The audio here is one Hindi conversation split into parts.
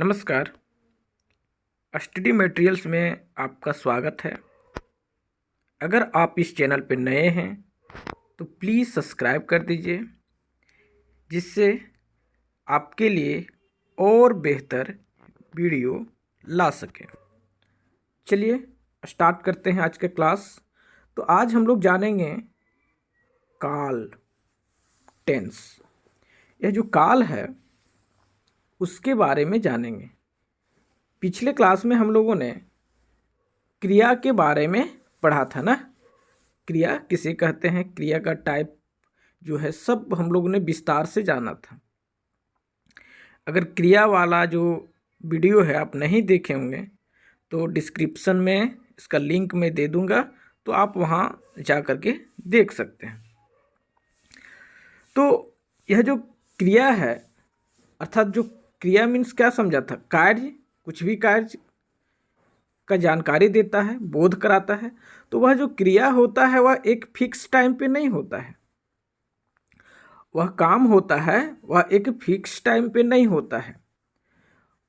नमस्कार। स्टडी मटेरियल्स में आपका स्वागत है। अगर आप इस चैनल पर नए हैं तो प्लीज़ सब्सक्राइब कर दीजिए, जिससे आपके लिए और बेहतर वीडियो ला सकें। चलिए स्टार्ट करते हैं आज का क्लास। तो आज हम लोग जानेंगे काल, टेंस। यह जो काल है उसके बारे में जानेंगे। पिछले क्लास में हम लोगों ने क्रिया के बारे में पढ़ा था ना। क्रिया किसे कहते हैं, क्रिया का टाइप जो है सब हम लोगों ने विस्तार से जाना था। अगर क्रिया वाला जो वीडियो है आप नहीं देखे होंगे तो डिस्क्रिप्शन में इसका लिंक मैं दे दूंगा, तो आप वहाँ जा कर के देख सकते हैं। तो यह जो क्रिया है, अर्थात जो क्रिया मीन्स क्या समझा था, कार्य, कुछ भी कार्य का जानकारी देता है, बोध कराता है। तो वह जो क्रिया होता है वह एक फिक्स टाइम पे नहीं होता है। वह काम होता है वह एक फिक्स टाइम पे नहीं होता है।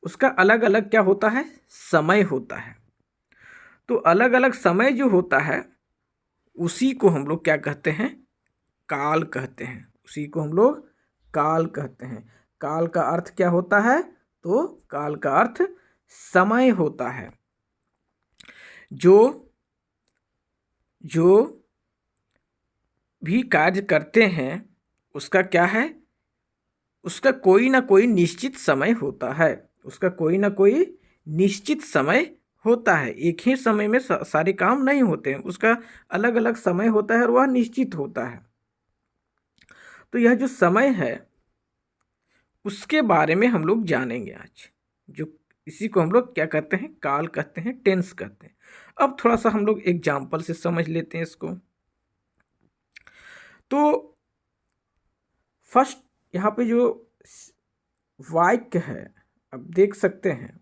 उसका अलग अलग क्या होता है, समय होता है। तो अलग अलग समय जो होता है उसी को हम लोग क्या कहते हैं, काल कहते हैं। उसी को हम लोग काल कहते हैं। काल का अर्थ क्या होता है, तो काल का अर्थ समय होता है। जो जो भी कार्य करते हैं उसका क्या है, उसका कोई ना कोई निश्चित समय होता है। उसका कोई ना कोई निश्चित समय होता है। एक ही समय में सारे काम नहीं होते हैं, उसका अलग अलग समय होता है और वह निश्चित होता है। तो यह जो समय है उसके बारे में हम लोग जानेंगे आज। जो इसी को हम लोग क्या कहते हैं, काल कहते हैं, टेंस कहते हैं। अब थोड़ा सा हम लोग एग्जाम्पल से समझ लेते हैं इसको। तो फर्स्ट यहाँ पे जो वाक्य है, अब देख सकते हैं,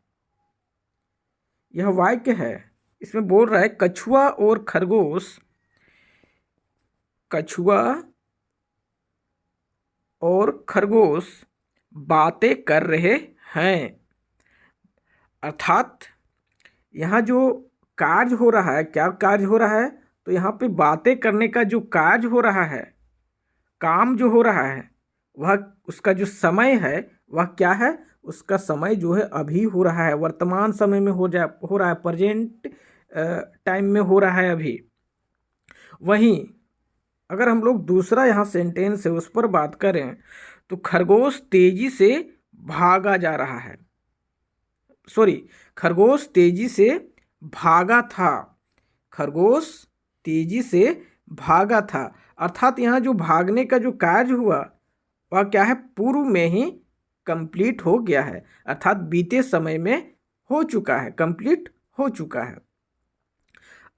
यह वाक्य है, इसमें बोल रहा है कछुआ और खरगोश, कछुआ और खरगोश बातें कर रहे हैं। अर्थात यहाँ जो कार्य हो रहा है, क्या कार्य हो रहा है, तो यहाँ पे बातें करने का जो कार्य हो रहा है, काम जो हो रहा है, वह उसका जो समय है वह क्या है, उसका समय जो है अभी हो रहा है, वर्तमान समय में हो रहा है, प्रेजेंट टाइम में हो रहा है अभी। वहीं अगर हम लोग दूसरा यहाँ सेंटेंस है उस पर बात करें तो खरगोश तेजी से भागा जा रहा है, सॉरी, खरगोश तेजी से भागा था। खरगोश तेजी से भागा था। अर्थात यहाँ जो भागने का जो कार्य हुआ वह क्या है, पूर्व में ही कंप्लीट हो गया है, अर्थात बीते समय में हो चुका है, कंप्लीट हो चुका है।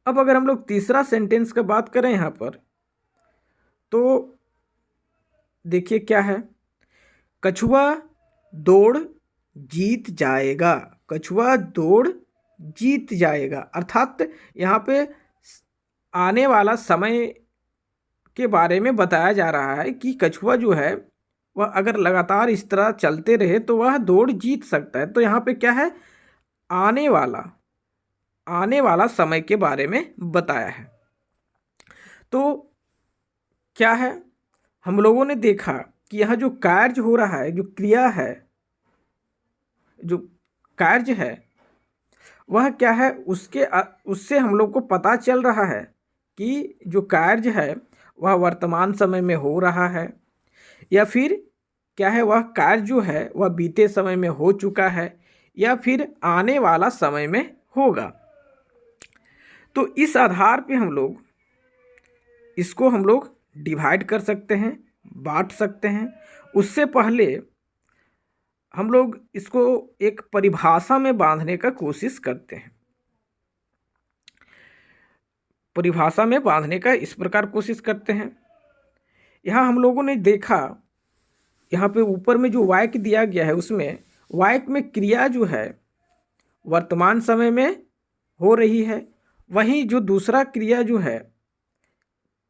अब अगर हम लोग तीसरा सेंटेंस का बात करें यहाँ पर, तो देखिए क्या है, कछुआ दौड़ जीत जाएगा। कछुआ दौड़ जीत जाएगा। अर्थात यहाँ पे आने वाला समय के बारे में बताया जा रहा है कि कछुआ जो है वह अगर लगातार इस तरह चलते रहे तो वह दौड़ जीत सकता है। तो यहाँ पे क्या है, आने वाला समय के बारे में बताया है। तो क्या है, हम लोगों ने देखा कि यहाँ जो कार्य हो रहा है, जो क्रिया है, जो कार्य है वह क्या है, उससे हम लोग को पता चल रहा है कि जो कार्य है वह वर्तमान समय में हो रहा है, या फिर क्या है, वह कार्य जो है वह बीते समय में हो चुका है, या फिर आने वाला समय में होगा। तो इस आधार पे हम लोग डिवाइड कर सकते हैं, बांट सकते हैं। उससे पहले हम लोग इसको एक परिभाषा में बांधने का कोशिश करते हैं। परिभाषा में बांधने का इस प्रकार कोशिश करते हैं। यहाँ हम लोगों ने देखा, यहाँ पे ऊपर में जो वाक्य दिया गया है उसमें वाक्य में क्रिया जो है वर्तमान समय में हो रही है, वहीं जो दूसरा क्रिया जो है,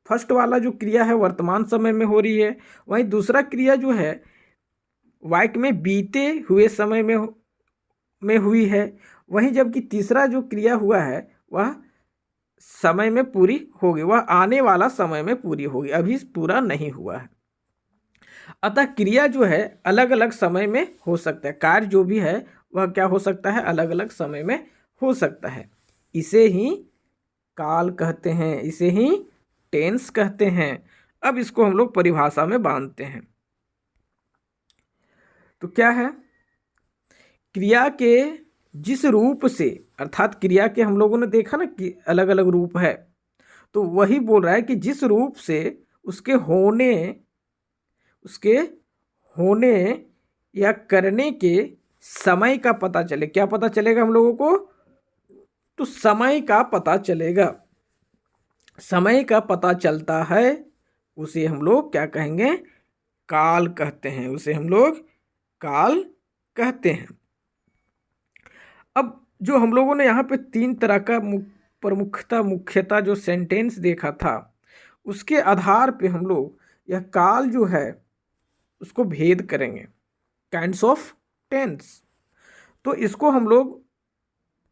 फर्स्ट वाला जो क्रिया है वर्तमान समय में हो रही है, वहीं दूसरा क्रिया जो है वाक्य में बीते हुए समय में में हुई है, वहीं जबकि तीसरा जो क्रिया हुआ है वह समय में पूरी होगी, वह आने वाला समय में पूरी होगी, अभी पूरा नहीं हुआ है। अतः क्रिया जो है अलग अलग समय में हो सकता है, कार्य जो भी है वह क्या हो सकता है, अलग अलग समय में हो सकता है। इसे ही काल कहते हैं, इसे ही टेंस कहते हैं। अब इसको हम लोग परिभाषा में बांधते हैं। तो क्या है, क्रिया के जिस रूप से, अर्थात क्रिया के हम लोगों ने देखा ना कि अलग अलग रूप है, तो वही बोल रहा है कि जिस रूप से उसके होने या करने के समय का पता चले। क्या पता चलेगा हम लोगों को, तो समय का पता चलेगा। समय का पता चलता है, उसे हम लोग क्या कहेंगे, काल कहते हैं, उसे हम लोग काल कहते हैं। अब जो हम लोगों ने यहाँ पे तीन तरह का मुख्यता जो सेंटेंस देखा था, उसके आधार पे हम लोग यह काल जो है उसको भेद करेंगे, काइंड्स ऑफ टेंस। तो इसको हम लोग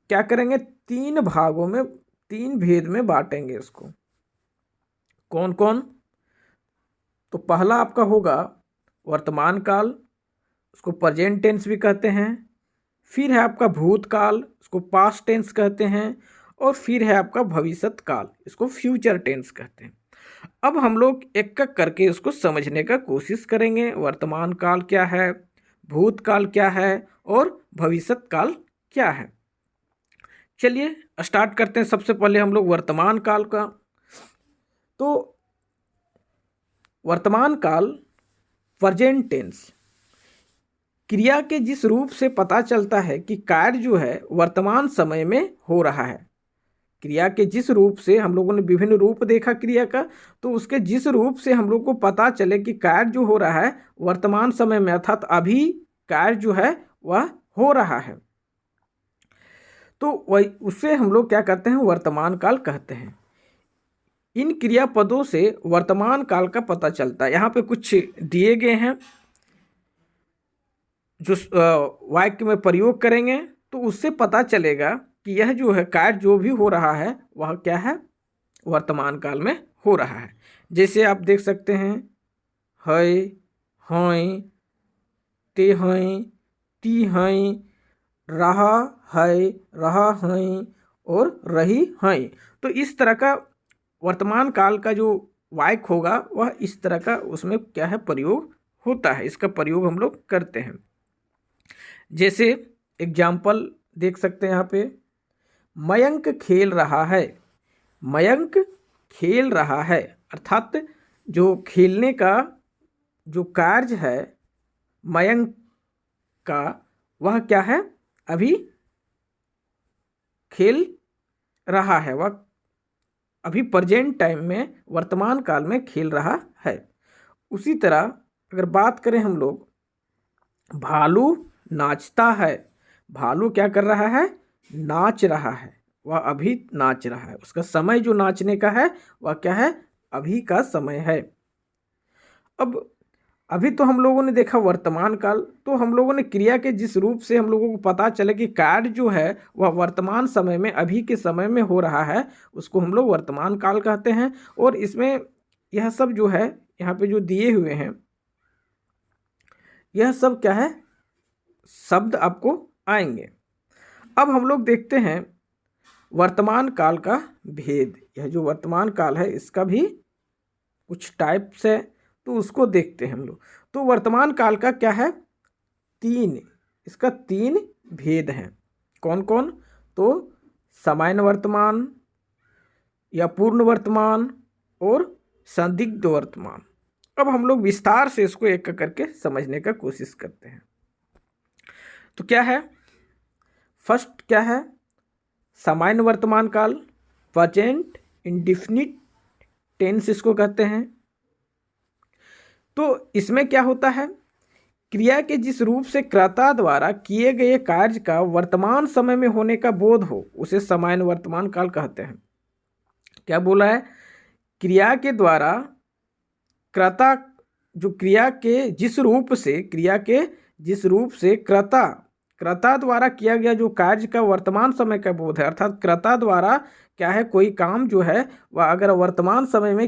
क्या करेंगे, तीन भागों में, तीन भेद में बांटेंगे इसको। कौन कौन, तो पहला आपका होगा वर्तमान काल, उसको प्रेजेंट टेंस भी कहते हैं। फिर है आपका भूतकाल, उसको पास्ट टेंस कहते हैं। और फिर है आपका भविष्यत काल, इसको फ्यूचर टेंस कहते हैं। अब हम लोग एक एक करके इसको समझने का कोशिश करेंगे। वर्तमान काल क्या है, भूतकाल क्या है और भविष्यत काल क्या है। चलिए स्टार्ट करते हैं। सबसे पहले हम लोग वर्तमान काल का। तो वर्तमान काल प्रेजेंट टेंस, क्रिया के जिस रूप से पता चलता है कि कार्य जो है वर्तमान समय में हो रहा है। क्रिया के जिस रूप से, हम लोगों ने विभिन्न रूप देखा क्रिया का, तो उसके जिस रूप से हम लोग को पता चले कि कार्य जो हो रहा है वर्तमान समय में, अर्थात अभी कार्य जो है वह हो रहा है, तो वही उससे हम लोग क्या कहते हैं, वर्तमान काल कहते हैं। इन क्रियापदों से वर्तमान काल का पता चलता है। यहाँ पे कुछ दिए गए हैं जो वाक्य में प्रयोग करेंगे तो उससे पता चलेगा कि यह जो है कार्य जो भी हो रहा है वह क्या है, वर्तमान काल में हो रहा है। जैसे आप देख सकते हैं, है, हैं, ते हैं, ती हैं, रहा है, रहा हैं और रही हैं। तो इस तरह का वर्तमान काल का जो वाक्य होगा वह इस तरह का उसमें क्या है, प्रयोग होता है। इसका प्रयोग हम लोग करते हैं। जैसे एग्जाम्पल देख सकते हैं यहाँ पे, मयंक खेल रहा है। मयंक खेल रहा है अर्थात जो खेलने का जो कार्य है मयंक का, वह क्या है, अभी खेल रहा है, वह अभी प्रेजेंट टाइम में वर्तमान काल में खेल रहा है। उसी तरह अगर बात करें हम लोग, भालू नाचता है। भालू क्या कर रहा है, नाच रहा है, वह अभी नाच रहा है। उसका समय जो नाचने का है वह क्या है, अभी का समय है। अब अभी तो हम लोगों ने देखा वर्तमान काल, तो हम लोगों ने क्रिया के जिस रूप से हम लोगों को पता चले कि कार्य जो है वह वर्तमान समय में, अभी के समय में हो रहा है, उसको हम लोग वर्तमान काल कहते हैं। और इसमें यह सब जो है यहाँ पे जो दिए हुए हैं, यह सब क्या है, शब्द आपको आएंगे। अब हम लोग देखते हैं वर्तमान काल का भेद। यह जो वर्तमान काल है इसका भी कुछ टाइप्स है, तो उसको देखते हैं हम लोग। तो वर्तमान काल का क्या है, इसका तीन भेद हैं। कौन कौन, तो सामान्य वर्तमान या पूर्ण वर्तमान और संदिग्ध वर्तमान। अब हम लोग विस्तार से इसको एक करके समझने का कोशिश करते हैं। तो क्या है, फर्स्ट क्या है, सामान्य वर्तमान काल, प्रेजेंट इंडेफिनिट टेंस इसको कहते हैं। तो इसमें क्या होता है, क्रिया के जिस रूप से कर्ता द्वारा किए गए कार्य का वर्तमान समय में होने का बोध हो, उसे सामान्य वर्तमान काल कहते हैं। क्या बोला है, क्रिया के द्वारा कर्ता, जो क्रिया के जिस रूप से, क्रिया के जिस रूप से कर्ता कर्ता द्वारा किया गया जो कार्य का वर्तमान समय का बोध है, अर्थात कर्ता द्वारा क्या है कोई काम जो है वह अगर वर्तमान समय में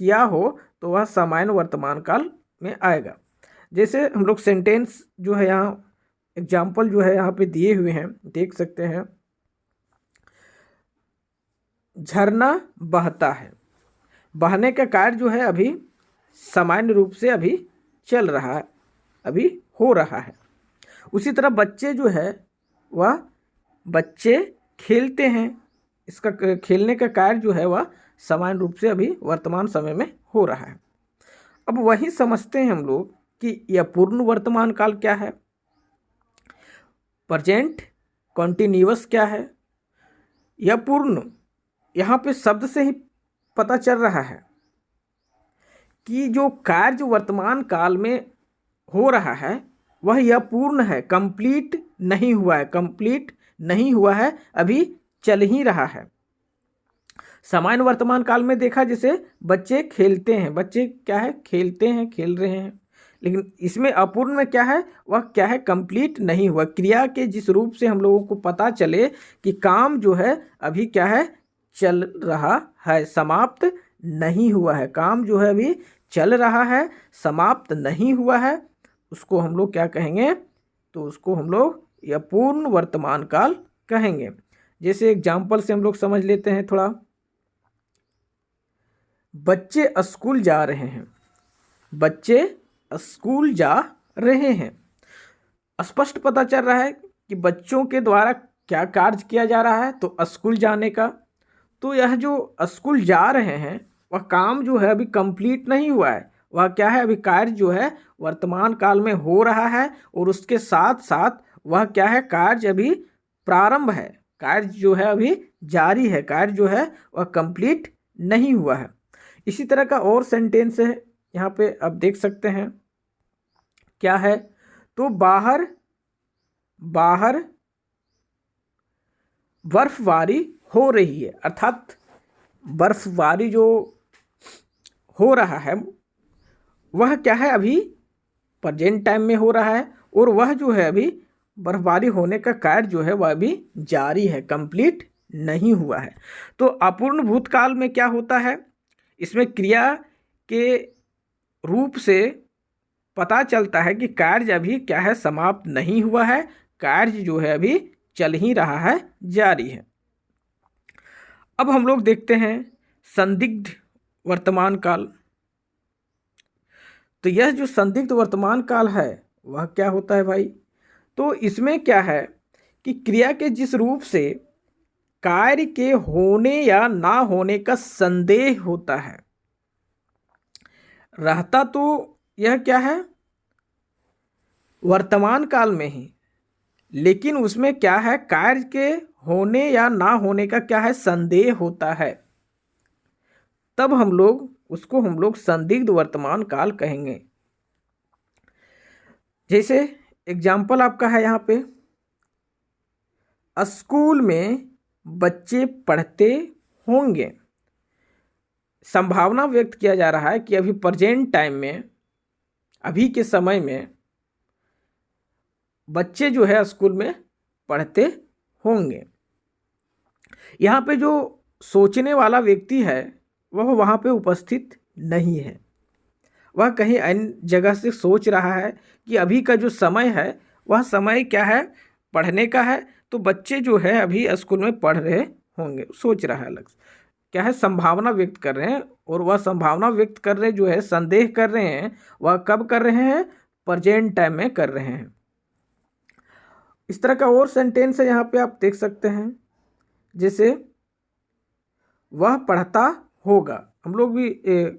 किया हो तो वह सामान्य वर्तमान काल में आएगा। जैसे हम लोग सेंटेंस जो है यहाँ एग्जाम्पल जो है यहाँ पे दिए हुए हैं, देख सकते हैं। झरना बहता है, बहने का कार्य जो है अभी सामान्य रूप से अभी चल रहा है, अभी हो रहा है। उसी तरह बच्चे जो है वह बच्चे खेलते हैं, इसका खेलने का कार्य जो है वह सामान्य रूप से अभी वर्तमान समय में हो रहा है। अब वही समझते हैं हम लोग कि यह पूर्ण वर्तमान काल क्या है, प्रेजेंट कॉन्टिन्यूअस क्या है। यह पूर्ण यहाँ पे शब्द से ही पता चल रहा है कि जो कार्य वर्तमान काल में हो रहा है वह यह पूर्ण है, कंप्लीट नहीं हुआ है, कंप्लीट नहीं हुआ है, अभी चल ही रहा है। सामान्य वर्तमान काल में देखा जैसे बच्चे खेलते हैं, बच्चे क्या है खेलते हैं, खेल रहे हैं, लेकिन इसमें अपूर्ण में क्या है वह क्या है कंप्लीट नहीं हुआ। क्रिया के जिस रूप से हम लोगों को पता चले कि काम जो है अभी क्या है चल रहा है, समाप्त नहीं हुआ है, काम जो है अभी चल रहा है, समाप्त नहीं हुआ है, उसको हम लोग क्या कहेंगे, तो उसको हम लोग यह पूर्ण वर्तमान काल कहेंगे। जैसे एग्जाम्पल से हम लोग समझ लेते हैं थोड़ा। बच्चे स्कूल जा रहे हैं, बच्चे स्कूल जा रहे हैं, स्पष्ट पता चल रहा है कि बच्चों के द्वारा क्या कार्य किया जा रहा है, तो स्कूल जाने का। तो यह जो स्कूल जा रहे हैं वह काम जो है अभी कंप्लीट नहीं हुआ है, वह क्या है अभी कार्य जो है वर्तमान काल में हो रहा है, और उसके साथ साथ वह क्या है कार्य अभी प्रारंभ है, कार्य जो है अभी जारी है, कार्य जो है वह कंप्लीट नहीं हुआ है। इसी तरह का और सेंटेंस है यहाँ पे आप देख सकते हैं, क्या है, तो बाहर बाहर बर्फबारी हो रही है, अर्थात बर्फबारी जो हो रहा है वह क्या है अभी प्रेजेंट टाइम में हो रहा है, और वह जो है अभी बर्फबारी होने का कार्य जो है वह अभी जारी है, कंप्लीट नहीं हुआ है। तो अपूर्ण भूतकाल में क्या होता है, इसमें क्रिया के रूप से पता चलता है कि कार्य अभी क्या है समाप्त नहीं हुआ है, कार्य जो है अभी चल ही रहा है, जारी है। अब हम लोग देखते हैं संदिग्ध वर्तमान काल। तो यह जो संदिग्ध वर्तमान काल है वह क्या होता है भाई, तो इसमें क्या है कि क्रिया के जिस रूप से कार्य के होने या ना होने का संदेह होता है, रहता तो यह क्या है वर्तमान काल में ही, लेकिन उसमें क्या है कार्य के होने या ना होने का क्या है संदेह होता है, तब हम लोग उसको संदिग्ध वर्तमान काल कहेंगे। जैसे एग्जाम्पल आपका है यहाँ पे, स्कूल में बच्चे पढ़ते होंगे, संभावना व्यक्त किया जा रहा है कि अभी प्रेजेंट टाइम में, अभी के समय में बच्चे जो है स्कूल में पढ़ते होंगे। यहाँ पे जो सोचने वाला व्यक्ति है वह वहाँ पे उपस्थित नहीं है, वह कहीं अन्य जगह से सोच रहा है कि अभी का जो समय है वह समय क्या है पढ़ने का है, तो बच्चे जो है अभी स्कूल में पढ़ रहे होंगे, सोच रहा है, अलग क्या है संभावना व्यक्त कर रहे हैं, और वह संभावना व्यक्त कर रहे जो है संदेह कर रहे हैं, वह कब कर रहे हैं प्रेजेंट टाइम में कर रहे हैं। इस तरह का और सेंटेंस है यहाँ पे आप देख सकते हैं, जैसे वह पढ़ता होगा। हम लोग भी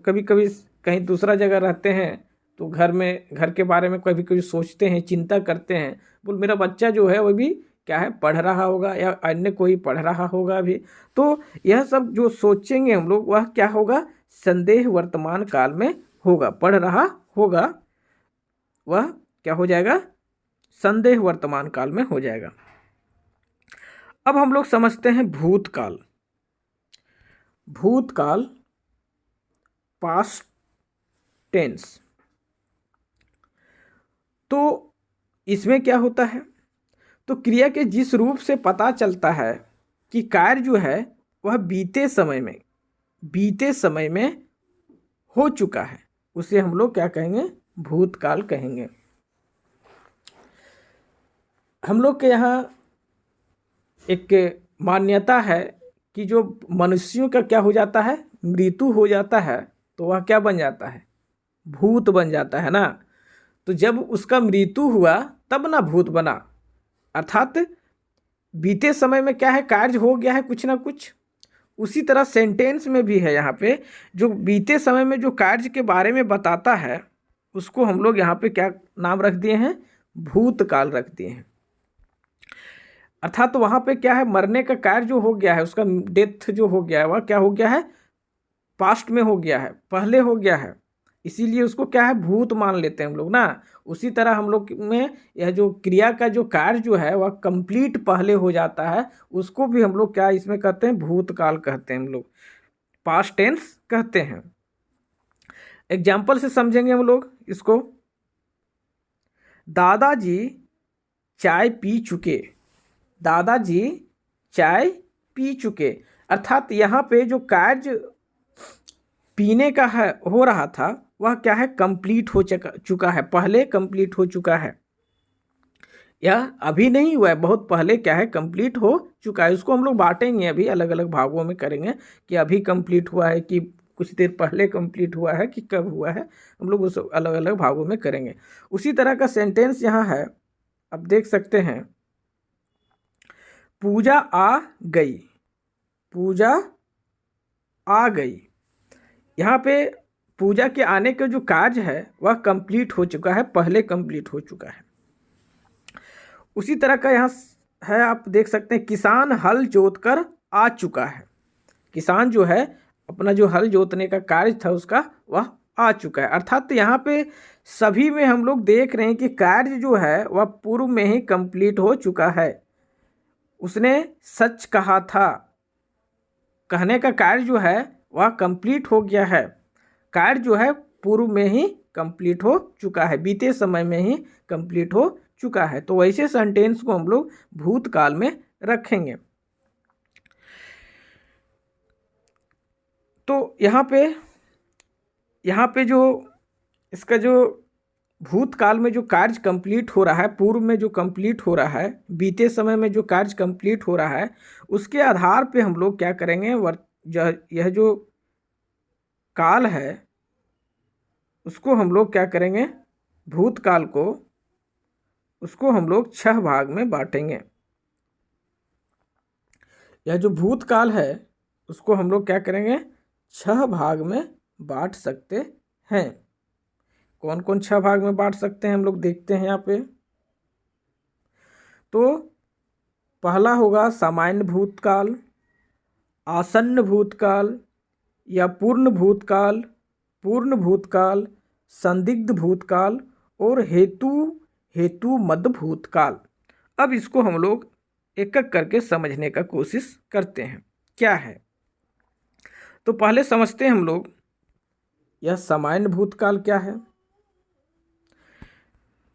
कभी कभी कहीं दूसरा जगह रहते हैं तो घर के बारे में कभी कभी सोचते हैं, चिंता करते हैं, बोल मेरा बच्चा जो है वह भी क्या है पढ़ रहा होगा या अन्य कोई पढ़ रहा होगा भी। तो यह सब जो सोचेंगे हम लोग वह क्या होगा संदेह वर्तमान काल में होगा, पढ़ रहा होगा, वह क्या हो जाएगा संदेह वर्तमान काल में हो जाएगा। अब हम लोग समझते हैं भूतकाल। भूतकाल पास्ट टेंस। तो इसमें क्या होता है तो क्रिया के जिस रूप से पता चलता है कि कार्य जो है वह बीते समय में हो चुका है, उसे हम लोग क्या कहेंगे, भूतकाल कहेंगे। हम लोग के यहाँ एक मान्यता है कि जो मनुष्यों का क्या हो जाता है, मृत्यु हो जाता है, तो वह क्या बन जाता है, भूत बन जाता है ना। तो जब उसका मृत्यु हुआ तब ना भूत बना, अर्थात बीते समय में क्या है, कार्य हो गया है कुछ ना कुछ। उसी तरह सेंटेंस में भी है, यहाँ पे जो बीते समय में जो कार्य के बारे में बताता है उसको हम लोग यहाँ पे क्या नाम रख दिए हैं, भूतकाल रख दिए हैं। अर्थात तो वहाँ पे क्या है, मरने का कार्य जो हो गया है, उसका डेथ जो हो गया है वह क्या हो गया है, पास्ट में हो गया है, पहले हो गया है, इसीलिए उसको क्या है, भूत मान लेते हैं हम लोग ना। उसी तरह हम लोग में यह जो क्रिया का जो कार्य जो है वह कंप्लीट पहले हो जाता है, उसको भी हम लोग क्या इसमें कहते हैं, भूतकाल कहते हैं, हम लोग पास्ट टेंस कहते हैं। एग्जाम्पल से समझेंगे हम लोग इसको। दादाजी चाय पी चुके, दादाजी चाय पी चुके, अर्थात यहाँ पे जो कार्य पीने का है हो रहा था वह क्या है, कंप्लीट हो चुका है, पहले कंप्लीट हो चुका है। यह अभी नहीं हुआ है, बहुत पहले क्या है, कंप्लीट हो चुका है। उसको हम लोग बांटेंगे, अभी अलग अलग भागों में करेंगे कि अभी कंप्लीट हुआ है कि कुछ देर पहले कंप्लीट हुआ है कि कब हुआ है, हम लोग उस अलग अलग भागों में करेंगे। उसी तरह का सेंटेंस यहाँ है, अब देख सकते हैं, पूजा आ गई, पूजा आ गई। यहाँ पे पूजा के आने का जो कार्य है वह कंप्लीट हो चुका है, पहले कंप्लीट हो चुका है। उसी तरह का यहाँ है, आप देख सकते हैं, किसान हल जोतकर आ चुका है, किसान जो है अपना जो हल जोतने का कार्य था उसका वह आ चुका है। अर्थात यहाँ पे सभी में हम लोग देख रहे हैं कि कार्य जो है वह पूर्व में ही कंप्लीट हो चुका है। उसने सच कहा था, कहने का कार्य जो है वह कंप्लीट हो गया है, कार्य जो है पूर्व में ही कंप्लीट हो चुका है, बीते समय में ही कंप्लीट हो चुका है। तो वैसे सेंटेंस को हम लोग भूतकाल में रखेंगे। तो यहाँ पे जो इसका जो भूतकाल में जो कार्य कंप्लीट हो रहा है, पूर्व में जो कंप्लीट हो रहा है, बीते समय में जो कार्य कंप्लीट हो रहा है, उसके आधार पे हम लोग क्या करेंगे, यह जो काल है उसको हम लोग क्या करेंगे, भूतकाल को उसको हम लोग 6 भाग में बांटेंगे। यह जो भूतकाल है उसको हम लोग क्या करेंगे, 6 भाग में बांट सकते हैं। कौन कौन 6 भाग में बांट सकते हैं हम लोग देखते हैं यहाँ पे। तो पहला होगा सामान्य भूतकाल, आसन्न भूतकाल या पूर्ण भूतकाल, पूर्ण भूतकाल, संदिग्ध भूतकाल और हेतु मध्य भूतकाल। अब इसको हम लोग एक एक करके समझने का कोशिश करते हैं क्या है। तो पहले समझते हैं हम लोग यह सामान्य भूतकाल क्या है।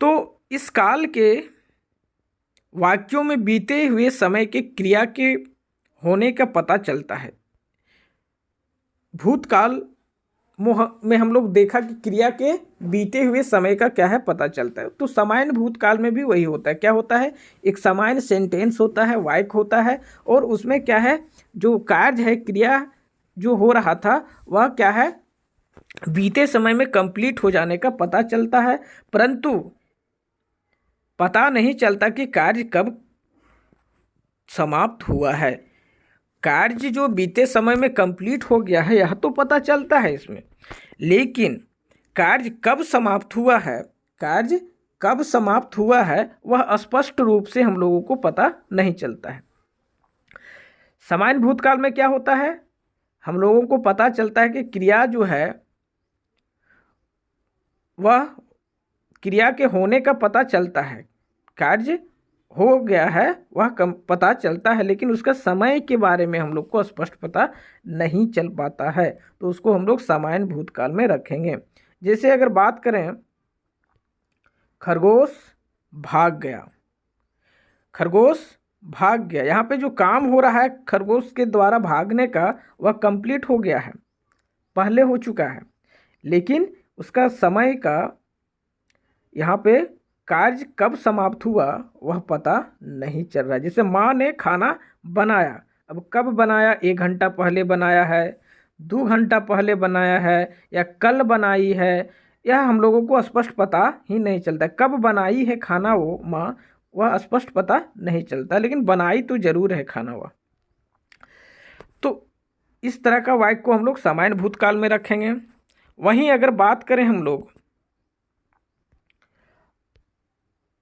तो इस काल के वाक्यों में बीते हुए समय के क्रिया के होने का पता चलता है। भूतकाल में हम लोग देखा कि क्रिया के बीते हुए समय का क्या है, पता चलता है। तो सामान्य भूतकाल में भी वही होता है। क्या होता है, एक सामान्य सेंटेंस होता है, वाक्य होता है, और उसमें क्या है, जो कार्य है, क्रिया जो हो रहा था वह क्या है, बीते समय में कंप्लीट हो जाने का पता चलता है, परंतु पता नहीं चलता कि कार्य कब समाप्त हुआ है। कार्य जो बीते समय में कंप्लीट हो गया है यह तो पता चलता है इसमें, लेकिन कार्य कब समाप्त हुआ है, कार्य कब समाप्त हुआ है वह स्पष्ट रूप से हम लोगों को पता नहीं चलता है। सामान्य भूतकाल में क्या होता है, हम लोगों को पता चलता है कि क्रिया जो है वह क्रिया के होने का पता चलता है, कार्य हो गया है वह कम पता चलता है, लेकिन उसका समय के बारे में हम लोग को स्पष्ट पता नहीं चल पाता है। तो उसको हम लोग सामान्य भूतकाल में रखेंगे। जैसे अगर बात करें, खरगोश भाग गया, खरगोश भाग गया। यहाँ पे जो काम हो रहा है खरगोश के द्वारा भागने का वह कंप्लीट हो गया है, पहले हो चुका है, लेकिन उसका समय का यहाँ पे कार्य कब समाप्त हुआ वह पता नहीं चल रहा है। जैसे माँ ने खाना बनाया, अब कब बनाया, 1 घंटा पहले बनाया है, 2 घंटा पहले बनाया है, या कल बनाई है, यह हम लोगों को स्पष्ट पता ही नहीं चलता। कब बनाई है खाना वो माँ, वह स्पष्ट पता नहीं चलता, लेकिन बनाई तो जरूर है खाना वह। तो इस तरह का वाक्य को हम लोग सामान्य भूतकाल में रखेंगे। वहीं अगर बात करें हम लोग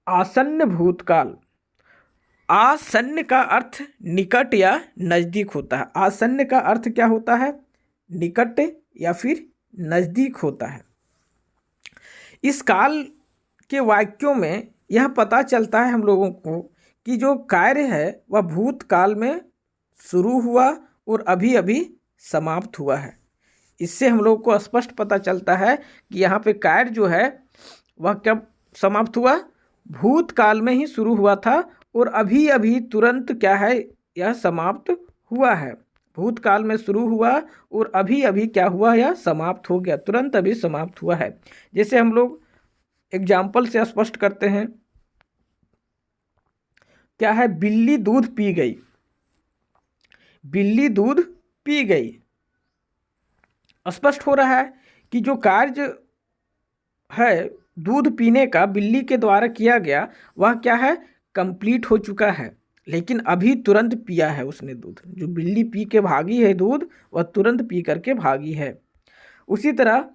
आसन्न भूतकाल, आसन्न का अर्थ निकट या नज़दीक होता है। आसन्न का अर्थ क्या होता है, निकट या फिर नज़दीक होता है। इस काल के वाक्यों में यह पता चलता है हम लोगों को कि जो कार्य है वह भूतकाल में शुरू हुआ और अभी अभी समाप्त हुआ है। इससे हम लोग को स्पष्ट पता चलता है कि यहाँ पे कार्य जो है वह कब समाप्त हुआ, भूतकाल में ही शुरू हुआ था और अभी अभी तुरंत क्या है, यह समाप्त हुआ है। भूतकाल में शुरू हुआ और अभी अभी क्या हुआ, यह समाप्त हो गया, तुरंत अभी समाप्त हुआ है। जैसे हम लोग एग्जाम्पल से स्पष्ट करते हैं, क्या है, बिल्ली दूध पी गई, बिल्ली दूध पी गई। स्पष्ट हो रहा है कि जो कार्य है दूध पीने का बिल्ली के द्वारा किया गया वह क्या है, कंप्लीट हो चुका है, लेकिन अभी तुरंत पिया है उसने दूध। जो बिल्ली पी के भागी है दूध, वह तुरंत पी करके भागी है। उसी तरह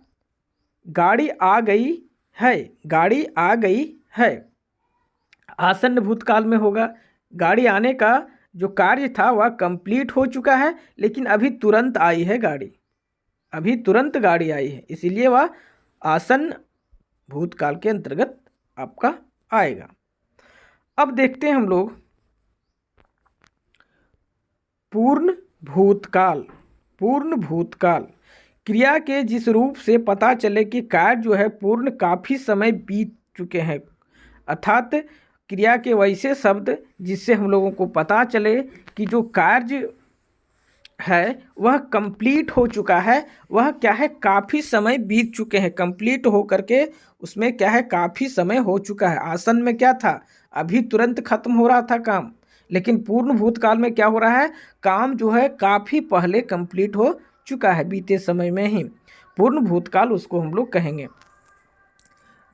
गाड़ी आ गई है, गाड़ी आ गई है, आसन्न भूतकाल में होगा। गाड़ी आने का जो कार्य था वह कंप्लीट हो चुका है, लेकिन अभी तुरंत आई है गाड़ी, अभी तुरंत गाड़ी आई है, इसीलिए वह आसन्न भूतकाल के अंतर्गत आपका आएगा। अब देखते हैं हम लोग पूर्ण भूतकाल। पूर्ण भूतकाल क्रिया के जिस रूप से पता चले कि कार्य जो है पूर्ण काफ़ी समय बीत चुके हैं, अर्थात क्रिया के वैसे शब्द जिससे हम लोगों को पता चले कि जो कार्य है वह कंप्लीट हो चुका है, वह क्या है, काफ़ी समय बीत चुके हैं, कंप्लीट हो करके उसमें क्या है, काफ़ी समय हो चुका है। आसन में क्या था, अभी तुरंत खत्म हो रहा था काम, लेकिन पूर्ण भूतकाल में क्या हो रहा है, काम जो है काफ़ी पहले कंप्लीट हो चुका है, बीते समय में ही। पूर्ण भूतकाल उसको हम लोग कहेंगे।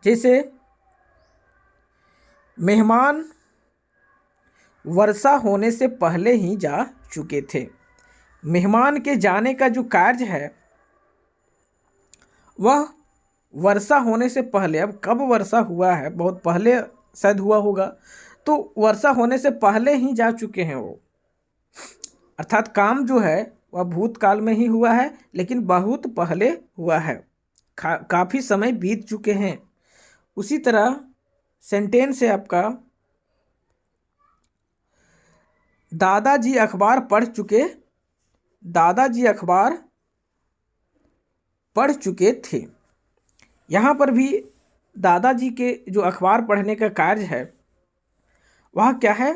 जैसे मेहमान वर्षा होने से पहले ही जा चुके थे। मेहमान के जाने का जो कार्य है वह वर्षा होने से पहले, अब कब वर्षा हुआ है, बहुत पहले शायद हुआ होगा, तो वर्षा होने से पहले ही जा चुके हैं वो, अर्थात काम जो है वह भूतकाल में ही हुआ है, लेकिन बहुत पहले हुआ है, काफ़ी समय बीत चुके हैं। उसी तरह सेंटेंस है आपका, दादाजी अखबार पढ़ चुके, दादाजी अखबार पढ़ चुके थे। यहाँ पर भी दादाजी के जो अखबार पढ़ने का कार्य है वह क्या है,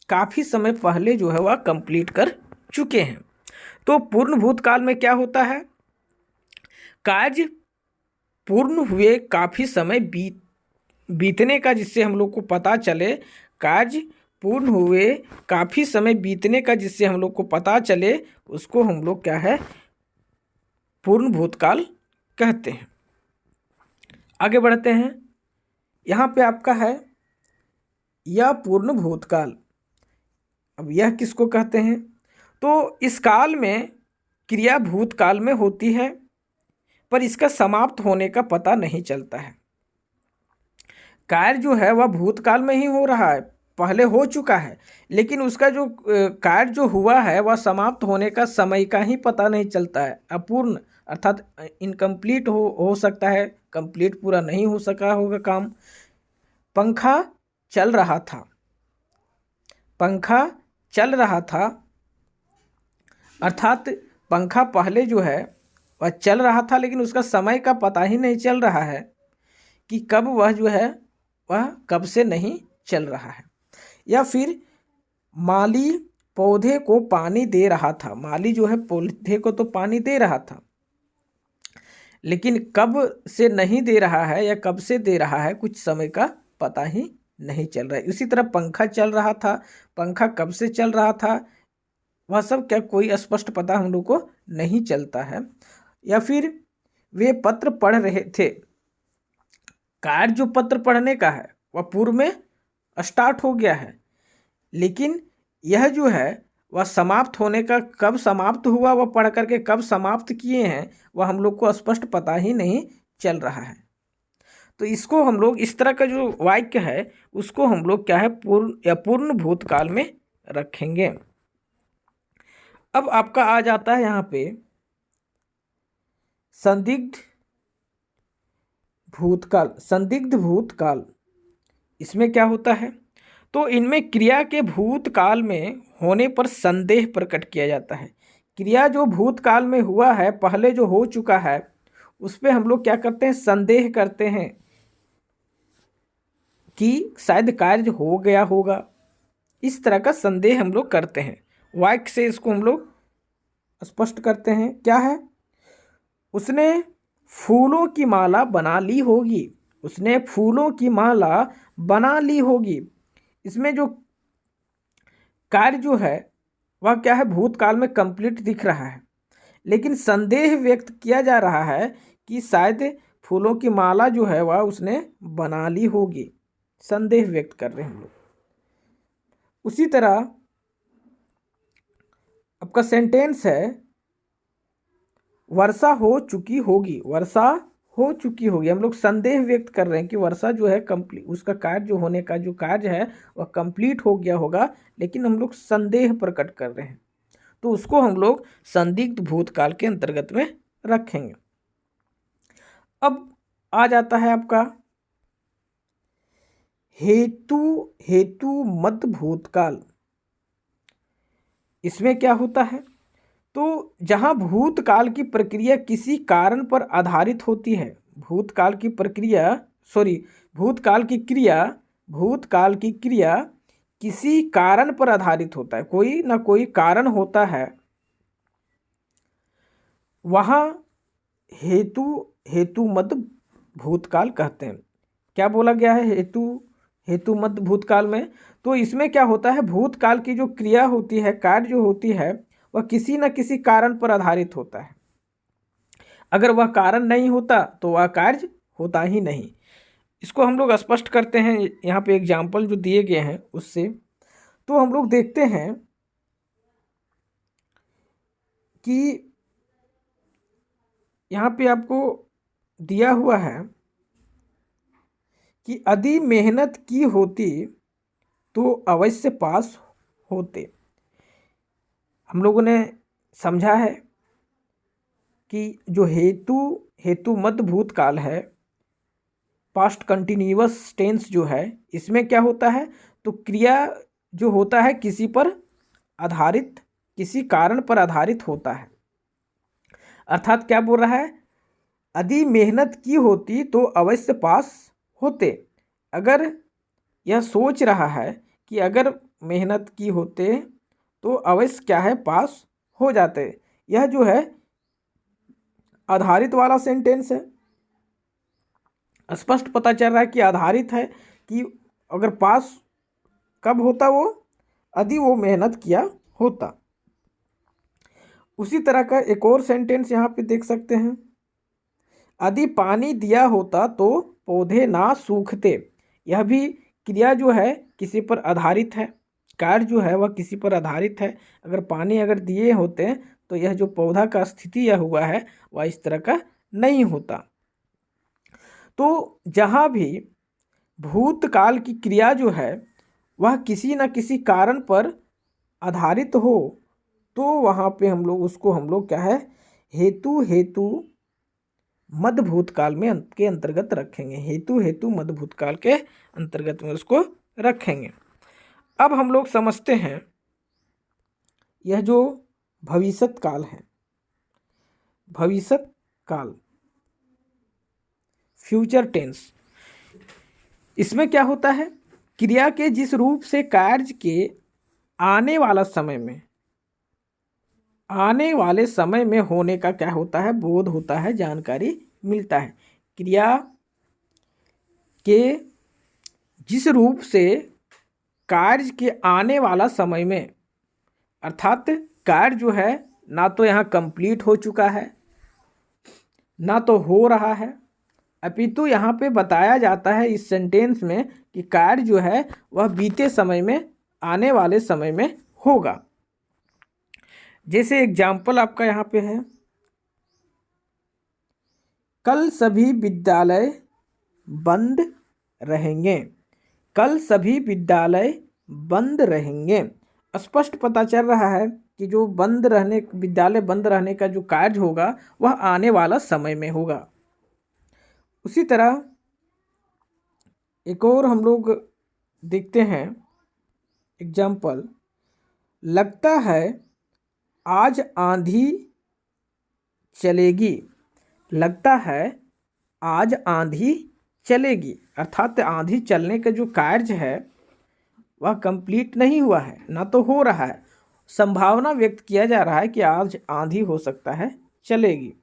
काफ़ी समय पहले जो है वह कंप्लीट कर चुके हैं। तो पूर्ण भूतकाल में क्या होता है, कार्य पूर्ण हुए काफ़ी समय बीतने का जिससे हम लोग को पता चले, कार्य पूर्ण हुए काफ़ी समय बीतने का जिससे हम लोग को पता चले, उसको हम लोग क्या है, पूर्ण भूतकाल कहते हैं। आगे बढ़ते हैं, यहाँ पे आपका है यह पूर्ण भूतकाल। अब यह किसको कहते हैं, तो इस काल में क्रिया भूतकाल में होती है पर इसका समाप्त होने का पता नहीं चलता है। कार्य जो है वह भूतकाल में ही हो रहा है, पहले हो चुका है, लेकिन उसका जो कार्य जो हुआ है वह समाप्त होने का समय का ही पता नहीं चलता है। अपूर्ण अर्थात इनकम्प्लीट हो सकता है, कंप्लीट पूरा नहीं हो सका होगा काम। पंखा चल रहा था, पंखा चल रहा था, अर्थात पंखा पहले जो है वह चल रहा था, लेकिन उसका समय का पता ही नहीं चल रहा है कि कब वह जो है वह कब से नहीं चल रहा है। या फिर माली पौधे को पानी दे रहा था। माली जो है पौधे को तो पानी दे रहा था, लेकिन कब से नहीं दे रहा है या कब से दे रहा है कुछ समय का पता ही नहीं चल रहा है। इसी तरह पंखा चल रहा था, पंखा कब से चल रहा था वह सब क्या कोई स्पष्ट पता हम लोग को नहीं चलता है। या फिर वे पत्र पढ़ रहे थे। कार्य जो पत्र पढ़ने का है वह पूर्व में स्टार्ट हो गया है, लेकिन यह जो है वह समाप्त होने का कब समाप्त हुआ, वह पढ़ करके कब समाप्त किए हैं वह हम लोग को स्पष्ट पता ही नहीं चल रहा है। तो इसको हम लोग इस तरह का जो वाक्य है उसको हम लोग क्या है पूर्ण या पूर्ण भूतकाल में रखेंगे। अब आपका आ जाता है यहाँ पे संदिग्ध भूतकाल। संदिग्ध भूतकाल इसमें क्या होता है, तो इनमें क्रिया के भूतकाल में होने पर संदेह प्रकट किया जाता है। क्रिया जो भूतकाल में हुआ है, पहले जो हो चुका है उस पर हम लोग क्या करते हैं, संदेह करते हैं कि शायद कार्य हो गया होगा। इस तरह का संदेह हम लोग करते हैं। वाक्य से इसको हम लोग स्पष्ट करते हैं। क्या है, उसने फूलों की माला बना ली होगी। उसने फूलों की माला बना ली होगी। इसमें जो कार्य जो है वह क्या है भूतकाल में कंप्लीट दिख रहा है, लेकिन संदेह व्यक्त किया जा रहा है कि शायद फूलों की माला जो है वह उसने बना ली होगी। संदेह व्यक्त कर रहे हैं हम लोग। उसी तरह आपका सेंटेंस है वर्षा हो चुकी होगी। वर्षा हो चुकी होगी, हम लोग संदेह व्यक्त कर रहे हैं कि वर्षा जो है कंप्लीट, उसका कार्य जो होने का जो कार्य है वह कंप्लीट हो गया होगा, लेकिन हम लोग संदेह प्रकट कर रहे हैं, तो उसको हम लोग संदिग्ध भूतकाल के अंतर्गत में रखेंगे। अब आ जाता है आपका हेतु मध्य भूतकाल। इसमें क्या होता है, तो जहां भूतकाल की प्रक्रिया किसी कारण पर आधारित होती है, भूतकाल की क्रिया किसी कारण पर आधारित होता है, कोई ना कोई कारण होता है, वहां हेतु मध्य भूतकाल कहते हैं। क्या बोला गया है हेतु मध्य भूतकाल में, तो इसमें क्या होता है भूतकाल की जो क्रिया होती है, कार्य जो होती है वह किसी न किसी कारण पर आधारित होता है। अगर वह कारण नहीं होता तो वह कार्य होता ही नहीं। इसको हम लोग स्पष्ट करते हैं यहाँ पे एग्जाम्पल जो दिए गए हैं उससे। तो हम लोग देखते हैं कि यहाँ पे आपको दिया हुआ है कि यदि मेहनत की होती तो अवश्य पास होते। हम लोगों ने समझा है कि जो हेतु मध्य भूतकाल है, पास्ट कंटिन्यूअस टेंस जो है, इसमें क्या होता है, तो क्रिया जो होता है किसी पर आधारित, किसी कारण पर आधारित होता है। अर्थात क्या बोल रहा है, यदि मेहनत की होती तो अवश्य पास होते। अगर यह सोच रहा है कि अगर मेहनत की होते तो अवश्य क्या है पास हो जाते। यह जो है आधारित वाला सेंटेंस है। स्पष्ट पता चल रहा है कि आधारित है कि अगर पास कब होता वो, यदि वो मेहनत किया होता। उसी तरह का एक और सेंटेंस यहाँ पे देख सकते हैं, यदि पानी दिया होता तो पौधे ना सूखते। यह भी क्रिया जो है किसी पर आधारित है, कार्य जो है वह किसी पर आधारित है। अगर पानी अगर दिए होते तो यह जो पौधा का स्थिति यह हुआ है वह इस तरह का नहीं होता। तो जहाँ भी भूतकाल की क्रिया जो है वह किसी न किसी कारण पर आधारित हो तो वहाँ पे हम लोग क्या है हेतु मध्य भूतकाल में के अंतर्गत रखेंगे। हेतु मध्य भूतकाल के अंतर्गत में उसको रखेंगे। अब हम लोग समझते हैं यह जो भविष्यत काल है, भविष्यत काल फ्यूचर टेंस, इसमें क्या होता है क्रिया के जिस रूप से कार्य के आने वाला समय में आने वाले समय में होने का क्या होता है, बोध होता है, जानकारी मिलता है। क्रिया के जिस रूप से कार्य के आने वाला समय में, अर्थात कार्य जो है ना तो यहाँ कंप्लीट हो चुका है ना तो हो रहा है, अपितु यहाँ पे बताया जाता है इस सेंटेंस में कि कार्य जो है वह बीते समय में, आने वाले समय में होगा। जैसे एग्जाम्पल आपका यहाँ पे है, कल सभी विद्यालय बंद रहेंगे। कल सभी विद्यालय बंद रहेंगे। स्पष्ट पता चल रहा है कि जो बंद रहने, विद्यालय बंद रहने का जो कार्य होगा वह आने वाला समय में होगा। उसी तरह एक और हम लोग देखते हैं एग्जाम्पल, लगता है आज आंधी चलेगी। लगता है आज आंधी चलेगी, अर्थात आंधी चलने का जो कार्य है वह कंप्लीट नहीं हुआ है, ना तो हो रहा है, संभावना व्यक्त किया जा रहा है कि आज आंधी हो सकता है चलेगी।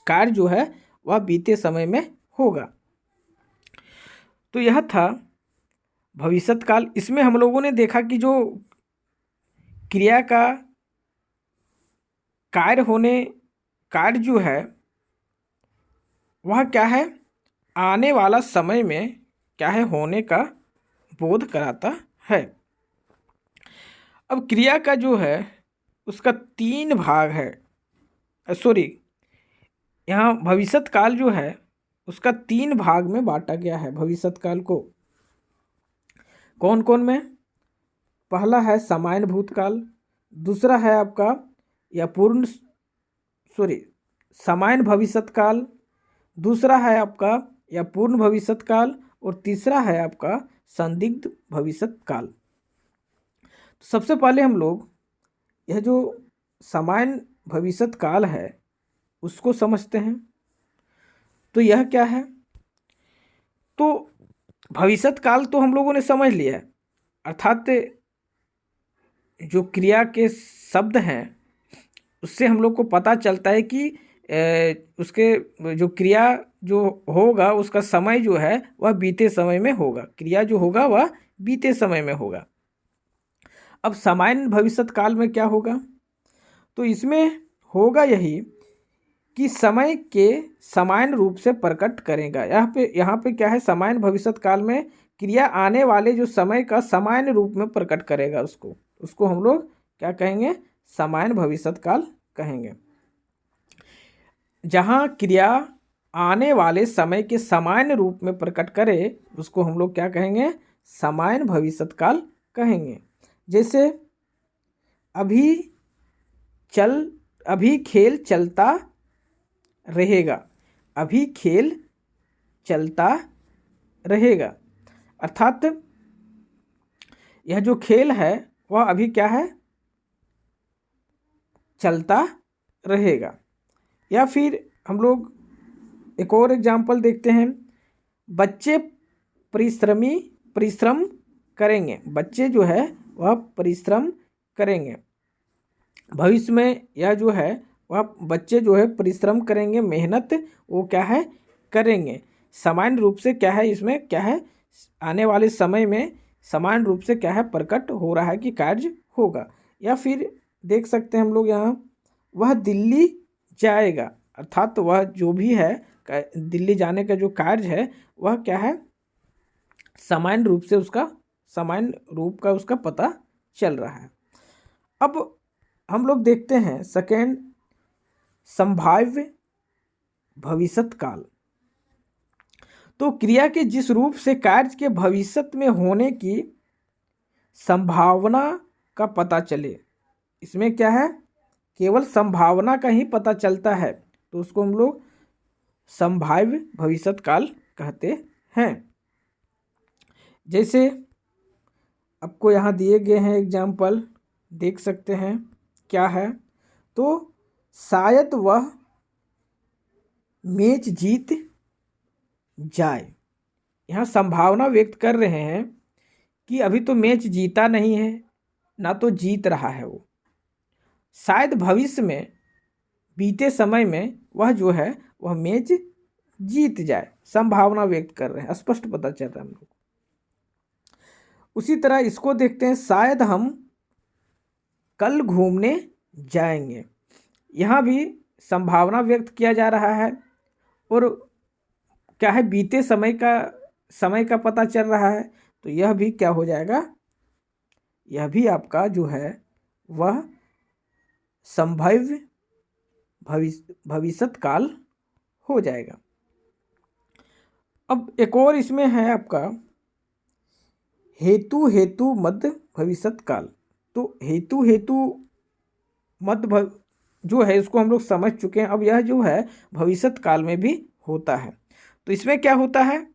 कार्य जो है वह बीते समय में होगा। तो यह था भविष्यत काल। इसमें हम लोगों ने देखा कि जो क्रिया का कार्य जो है वह क्या है, आने वाला समय में क्या है, होने का बोध कराता है। अब क्रिया का जो है उसका 3 भाग है, यहाँ भविष्यत काल जो है उसका 3 भाग में बांटा गया है। भविष्यत काल को कौन कौन में, पहला है सामान्य भूतकाल, दूसरा है आपका सामान्य भविष्यत काल, दूसरा है आपका या पूर्ण भविष्यत काल, और तीसरा है आपका संदिग्ध भविष्यत काल। तो सबसे पहले हम लोग यह जो सामान्य भविष्यत काल है उसको समझते हैं। तो यह क्या है, तो भविष्यत काल तो हम लोगों ने समझ लिया है, अर्थात जो क्रिया के शब्द हैं उससे हम लोग को पता चलता है कि उसके जो क्रिया जो होगा उसका समय जो है वह बीते समय में होगा, क्रिया जो होगा वह बीते समय में होगा। अब सामान्य भविष्यत काल में क्या होगा, तो इसमें होगा यही कि समय के सामान्य रूप से प्रकट करेगा। यहाँ पे क्या है, सामान्य भविष्यत काल में क्रिया आने वाले जो समय का सामान्य रूप में प्रकट करेगा, उसको हम लोग क्या कहेंगे, सामान्य भविष्यत काल कहेंगे। जहाँ क्रिया आने वाले समय के सामान्य रूप में प्रकट करे उसको हम लोग क्या कहेंगे, सामान्य भविष्यत काल कहेंगे। जैसे अभी खेल चलता रहेगा, अभी खेल चलता रहेगा, अर्थात यह जो खेल है वह अभी क्या है, चलता रहेगा। या फिर हम लोग एक और एग्जाम्पल देखते हैं, बच्चे परिश्रम करेंगे, बच्चे जो है वह परिश्रम करेंगे। भविष्य में यह जो है वह बच्चे जो है परिश्रम करेंगे, मेहनत वो क्या है, करेंगे। सामान्य रूप से क्या है, इसमें क्या है, आने वाले समय में सामान्य रूप से क्या है, प्रकट हो रहा है कि कार्य होगा। या फिर देख सकते हैं हम लोग यहाँ, वह दिल्ली जाएगा, अर्थात वह जो भी है दिल्ली जाने का जो कार्य है वह क्या है, सामान्य रूप से उसका सामान्य रूप का उसका पता चल रहा है। अब हम लोग देखते हैं सेकेंड, संभाव्य भविष्यत काल। तो क्रिया के जिस रूप से कार्य के भविष्य में होने की संभावना का पता चले, इसमें क्या है, केवल संभावना का ही पता चलता है, तो उसको हम लोग संभाव्य भविष्यत काल कहते हैं। जैसे आपको यहाँ दिए गए हैं एग्जाम्पल, देख सकते हैं क्या है, तो शायद वह मैच जीत जाए। यहाँ संभावना व्यक्त कर रहे हैं कि अभी तो मैच जीता नहीं है, ना तो जीत रहा है वो, शायद भविष्य में बीते समय में वह जो है वह मैच जीत जाए, संभावना व्यक्त कर रहे हैं, स्पष्ट पता चल रहा है हम लोग। उसी तरह इसको देखते हैं, शायद हम कल घूमने जाएंगे। यहाँ भी संभावना व्यक्त किया जा रहा है और क्या है, बीते समय का पता चल रहा है। तो यह भी क्या हो जाएगा, यह भी आपका जो है वह संभाव्य भविष्यत काल हो जाएगा। अब एक और इसमें है आपका हेतु मध्य भविष्यत काल। तो हेतु मध्य जो है इसको हम लोग समझ चुके हैं। अब यह जो है भविष्यत काल में भी होता है। तो इसमें क्या होता है,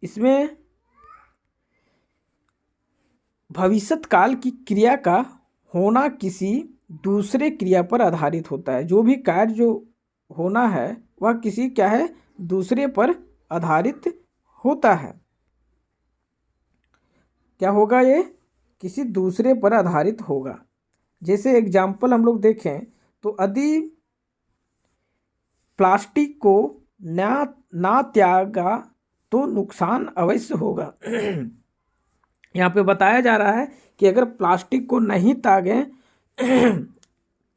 इसमें भविष्यत काल की क्रिया का होना किसी दूसरे क्रिया पर आधारित होता है। जो भी कार्य जो होना है वह किसी क्या है, दूसरे पर आधारित होता है। क्या होगा, ये किसी दूसरे पर आधारित होगा। जैसे एग्जाम्पल हम लोग देखें तो यदि प्लास्टिक को ना त्यागा तो नुकसान अवश्य होगा। यहाँ पे बताया जा रहा है कि अगर प्लास्टिक को नहीं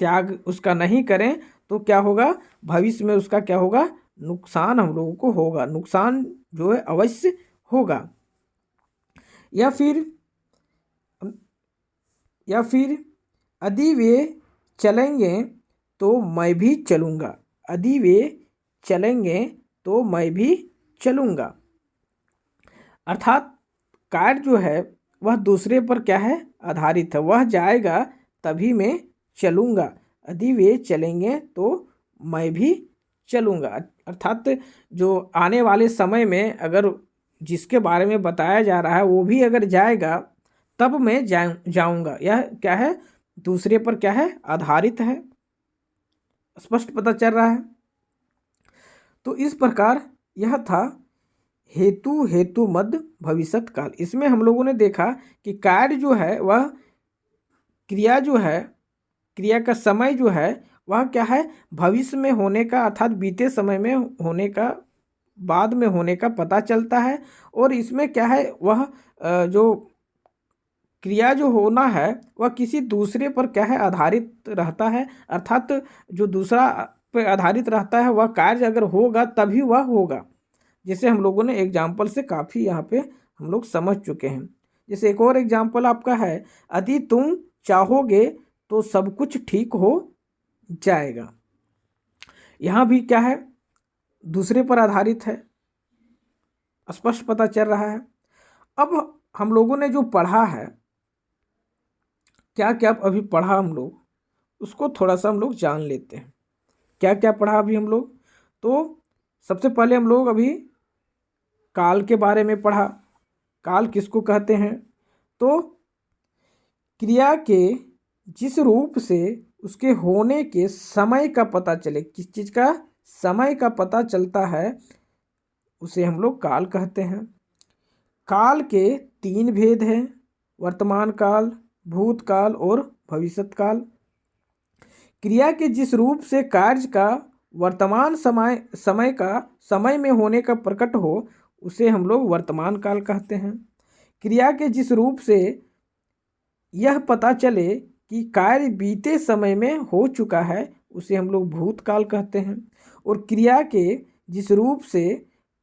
त्याग उसका नहीं करें तो क्या होगा, भविष्य में उसका क्या होगा, नुकसान हम लोगों को होगा, नुकसान जो है अवश्य होगा। या फिर यदि वे चलेंगे तो मैं भी चलूँगा, यदि वे चलेंगे तो मैं भी चलूँगा। अर्थात कार्य जो है वह दूसरे पर क्या है, आधारित है। वह जाएगा तभी मैं चलूँगा, यदि वे चलेंगे तो मैं भी चलूँगा। अर्थात जो आने वाले समय में अगर जिसके बारे में बताया जा रहा है वो भी अगर जाएगा तब मैं जाऊँगा। यह क्या है, दूसरे पर क्या है, आधारित है। स्पष्ट पता चल रहा है। तो इस प्रकार यह था हेतु मध्य भविष्यत काल। इसमें हम लोगों ने देखा कि कार्य जो है वह क्रिया जो है, क्रिया का समय जो है वह क्या है, भविष्य में होने का अर्थात बीते समय में होने का, बाद में होने का पता चलता है। और इसमें क्या है, वह जो क्रिया जो होना है वह किसी दूसरे पर क्या है, आधारित रहता है। अर्थात जो दूसरा पर आधारित रहता है वह कार्य अगर होगा तभी वह होगा। जैसे हम लोगों ने एग्जाम्पल से काफ़ी यहाँ पे हम लोग समझ चुके हैं। जैसे एक और एग्जाम्पल आपका है, यदि तुम चाहोगे तो सब कुछ ठीक हो जाएगा। यहाँ भी क्या है, दूसरे पर आधारित है, स्पष्ट पता चल रहा है। अब हम लोगों ने जो पढ़ा है, क्या क्या अभी पढ़ा हम लोग, उसको थोड़ा सा हम लोग जान लेते हैं। क्या क्या पढ़ा अभी हम लोग, तो सबसे पहले हम लोग अभी काल के बारे में पढ़ा। काल किसको कहते हैं, तो क्रिया के जिस रूप से उसके होने के समय का पता चले, किस चीज़ का समय का पता चलता है, उसे हम लोग काल कहते हैं। काल के 3 भेद हैं, वर्तमान काल, भूतकाल और भविष्यत काल। क्रिया के जिस रूप से कार्य का वर्तमान समय में होने का प्रकट हो उसे हम लोग वर्तमान काल कहते हैं। क्रिया के जिस रूप से यह पता चले कि कार्य बीते समय में हो चुका है उसे हम लोग भूतकाल कहते हैं। और क्रिया के जिस रूप से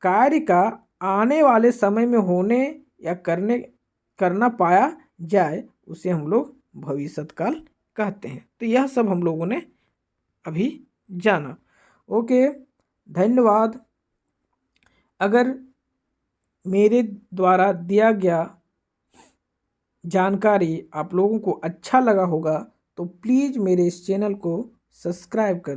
कार्य का आने वाले समय में होने या करना पाया जाए उसे हम लोग भविष्यत काल कहते हैं। तो यह सब हम लोगों ने अभी जाना। ओके, धन्यवाद। अगर मेरे द्वारा दिया गया जानकारी आप लोगों को अच्छा लगा होगा तो प्लीज़ मेरे इस चैनल को सब्सक्राइब कर